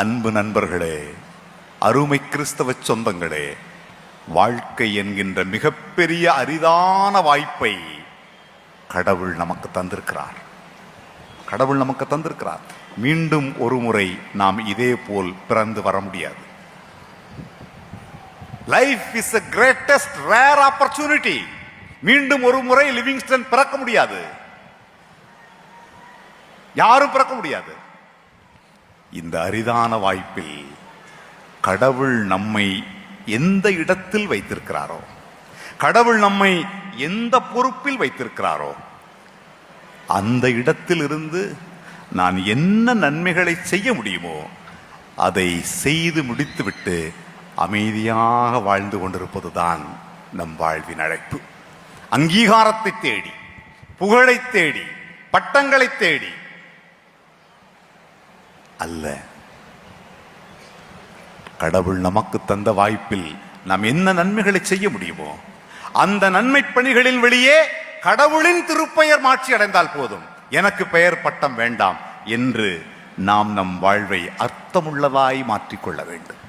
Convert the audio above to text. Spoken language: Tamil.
அன்பு நண்பர்களே, அருமை கிறிஸ்தவ சொந்தங்களே, வாழ்க்கை என்கின்ற மிகப்பெரிய அரிதான வாய்ப்பை கடவுள் நமக்கு தந்திருக்கிறார். கடவுள் நமக்கு தந்திருக்கிறார். மீண்டும் ஒரு முறை நாம் இதே போல் பிறந்து வர முடியாது. Life is a greatest rare opportunity. மீண்டும் ஒரு முறை லிவிங்ஸ்டன் பிறக்க முடியாது. யாரும் பிறக்க முடியாது. இந்த அரிதான வாய்ப்பில் கடவுள் நம்மை எந்த இடத்தில் வைத்திருக்கிறாரோ, கடவுள் நம்மை எந்த பொறுப்பில் வைத்திருக்கிறாரோ, அந்த இடத்தில் இருந்து நான் என்ன நன்மைகளை செய்ய முடியுமோ அதை செய்து முடித்துவிட்டு அமைதியாக வாழ்ந்து கொண்டிருப்பதுதான் நம் வாழ்வின் அழைப்பு. அங்கீகாரத்தை தேடி, புகழை தேடி, பட்டங்களை தேடி அல்ல. கடவுள் நமக்கு தந்த வாய்ப்பில் நாம் என்ன நன்மைகளை செய்ய முடியுமோ அந்த நன்மை பணிகளின் வெளியே கடவுளின் திருப்பெயர் மாட்சி அடைந்தால் போதும், எனக்கு பெயர் பட்டம் வேண்டாம் என்று நாம் நம் வாழ்வை அர்த்தமுள்ளதாய் மாற்றிக்கொள்ள வேண்டும்.